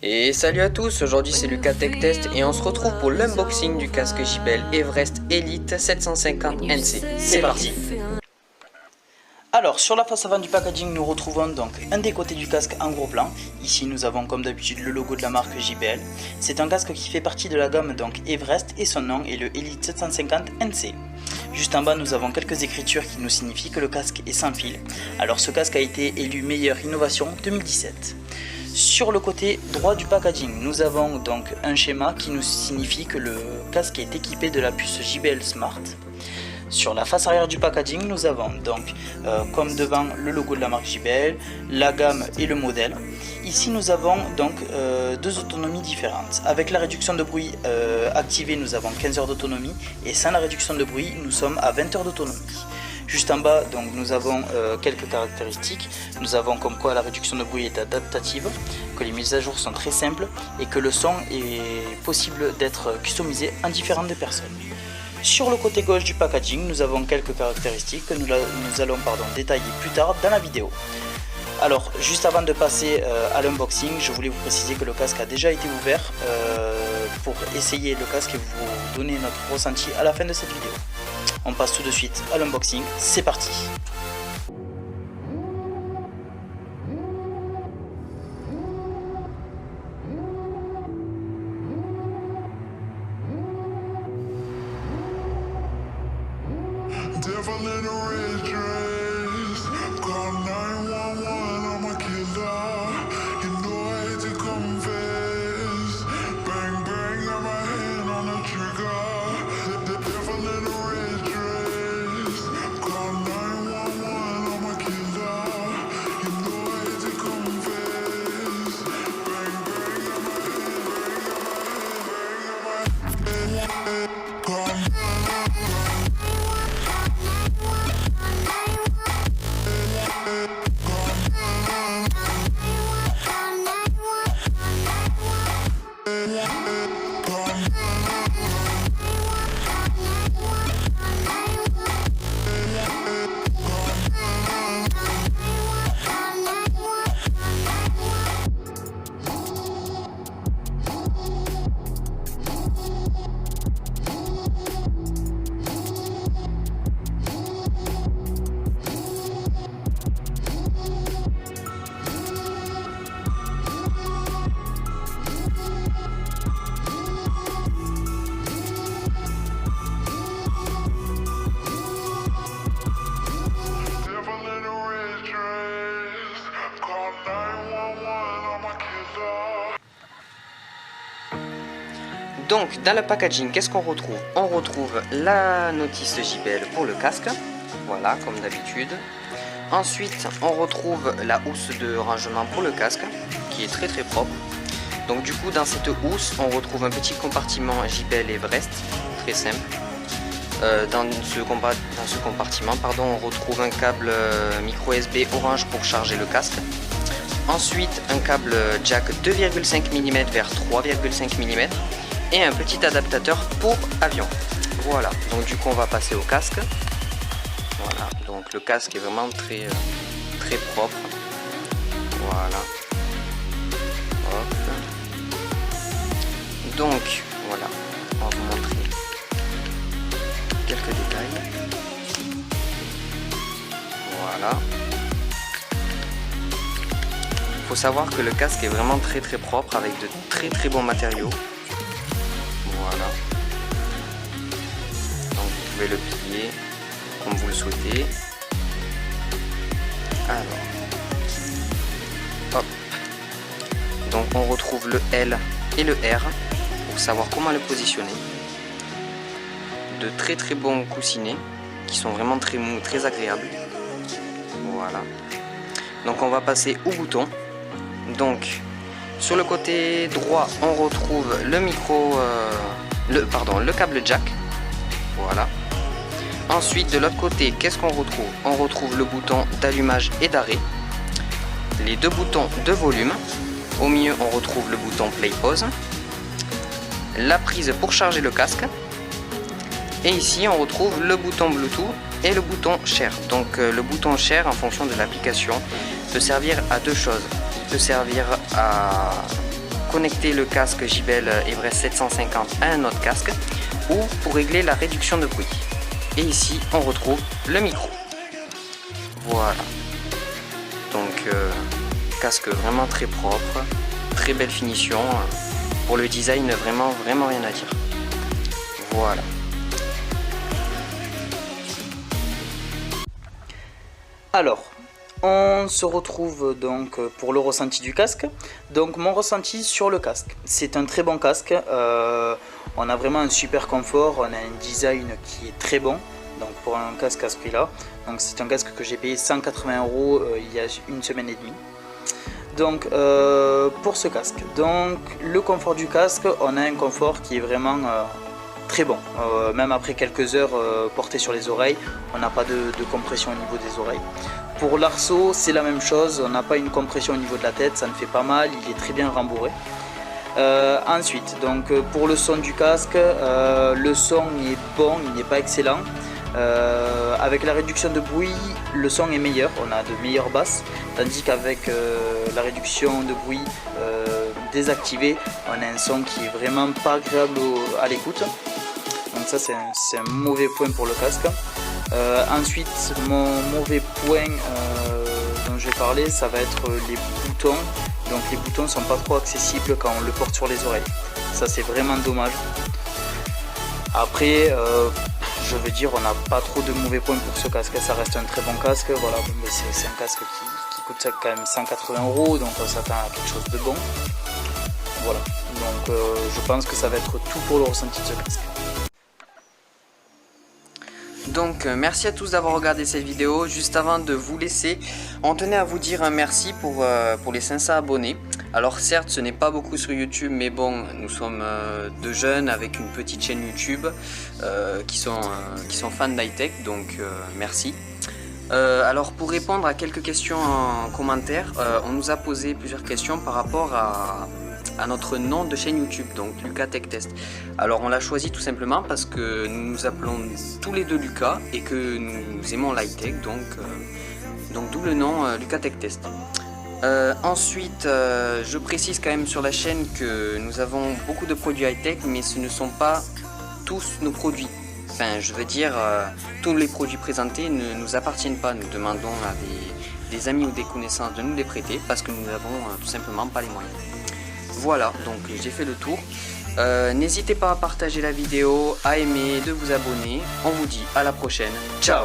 Et salut à tous, aujourd'hui c'est Lucas Tech Test et on se retrouve pour l'unboxing du casque JBL Everest Elite 750 NC. C'est parti. Alors sur la face avant du packaging nous retrouvons donc un des côtés du casque en gros plan. Ici nous avons comme d'habitude le logo de la marque JBL. C'est un casque qui fait partie de la gamme donc Everest et son nom est le Elite 750 NC. Juste en bas nous avons quelques écritures qui nous signifient que le casque est sans fil. Alors ce casque a été élu meilleure innovation 2017. Sur le côté droit du packaging, nous avons donc un schéma qui nous signifie que le casque est équipé de la puce JBL Smart. Sur la face arrière du packaging, nous avons donc comme devant le logo de la marque JBL, la gamme et le modèle. Ici nous avons donc deux autonomies différentes. Avec la réduction de bruit activée, nous avons 15 heures d'autonomie et sans la réduction de bruit, nous sommes à 20 heures d'autonomie. Juste en bas, donc, nous avons quelques caractéristiques. Nous avons comme quoi la réduction de bruit est adaptative, que les mises à jour sont très simples et que le son est possible d'être customisé en différentes personnes. Sur le côté gauche du packaging, nous avons quelques caractéristiques que nous allons détailler plus tard dans la vidéo. Alors, juste avant de passer à l'unboxing, je voulais vous préciser que le casque a déjà été ouvert pour essayer le casque et vous donner notre ressenti à la fin de cette vidéo. On passe tout de suite à l'unboxing, c'est parti! Donc dans le packaging, qu'est-ce qu'on retrouve? On retrouve la notice JBL pour le casque, voilà comme d'habitude. Ensuite on retrouve la housse de rangement pour le casque, qui est très propre. Donc du coup dans cette housse on retrouve un petit compartiment JBL Everest, très simple. Dans ce compartiment on retrouve un câble micro USB orange pour charger le casque. Ensuite un câble jack 2,5 mm vers 3,5 mm. Et un petit adaptateur pour avion. Voilà, donc du coup on va passer au casque. Voilà, donc le casque est vraiment très propre. Voilà. Hop. Donc voilà, on va vous montrer quelques détails. Voilà. Il faut savoir que le casque est vraiment très propre avec de très bons matériaux. Voilà. Donc vous pouvez le plier comme vous le souhaitez. Alors. Hop. Donc on retrouve le L et le R pour savoir comment le positionner. De très bons coussinets qui sont vraiment très mous, très agréables. Voilà. Donc on va passer au bouton. Donc sur le côté droit, on retrouve le le câble jack. Voilà. Ensuite, de l'autre côté, qu'est-ce qu'on retrouve? On retrouve le bouton d'allumage et d'arrêt, les deux boutons de volume. Au milieu, on retrouve le bouton play pause, la prise pour charger le casque. Et ici, on retrouve le bouton Bluetooth et le bouton Share. Donc, le bouton Share, en fonction de l'application, peut servir à deux choses. Il peut servir à connecter le casque JBL Everest 750 à un autre casque ou pour régler la réduction de bruit. Et ici on retrouve le micro. Voilà. Donc casque vraiment très propre, très belle finition. Pour le design, vraiment rien à dire. Voilà. Alors, on se retrouve donc pour le ressenti du casque. Donc mon ressenti sur le casque, c'est un très bon casque. On a vraiment un super confort, on a un design qui est très bon. Donc pour un casque à ce prix-là. Donc c'est un casque que j'ai payé 180 € il y a une semaine et demie. Donc pour ce casque, donc le confort du casque, on a un confort qui est vraiment très bon. Même après quelques heures portées sur les oreilles, on n'a pas de compression au niveau des oreilles. Pour l'arceau, c'est la même chose, on n'a pas une compression au niveau de la tête, ça ne fait pas mal, il est très bien rembourré. Ensuite, donc pour le son du casque, le son est bon, il n'est pas excellent. Avec la réduction de bruit, le son est meilleur, on a de meilleures basses, tandis qu'avec la réduction de bruit désactivée, on a un son qui est vraiment pas agréable à l'écoute. Donc ça c'est un mauvais point pour le casque. Ensuite, mon mauvais point dont je vais parler, ça va être les boutons. Donc les boutons sont pas trop accessibles quand on le porte sur les oreilles. Ça c'est vraiment dommage. Après, je veux dire, on n'a pas trop de mauvais points pour ce casque, ça reste un très bon casque, voilà, mais c'est un casque qui coûte quand même 180 €, donc on s'attend à quelque chose de bon. Voilà, donc je pense que ça va être tout pour le ressenti de ce casque. Donc merci à tous d'avoir regardé cette vidéo. Juste avant de vous laisser, on tenait à vous dire un merci pour les 500 abonnés. Alors certes ce n'est pas beaucoup sur YouTube, mais bon, nous sommes deux jeunes avec une petite chaîne YouTube qui sont fans d'high-tech, donc merci. Alors pour répondre à quelques questions en commentaire, on nous a posé plusieurs questions par rapport à notre nom de chaîne YouTube, donc Lucas Tech Test. Alors on l'a choisi tout simplement parce que nous nous appelons tous les deux Lucas et que nous aimons l'high-tech, donc d'où le nom Lucas Tech Test. Ensuite, je précise quand même sur la chaîne que nous avons beaucoup de produits high-tech, mais ce ne sont pas tous nos produits. Enfin, je veux dire, tous les produits présentés ne nous appartiennent pas. Nous demandons à des amis ou des connaissances de nous les prêter parce que nous n'avons tout simplement pas les moyens. Voilà, donc j'ai fait le tour. N'hésitez pas à partager la vidéo, à aimer, de vous abonner. On vous dit à la prochaine. Ciao!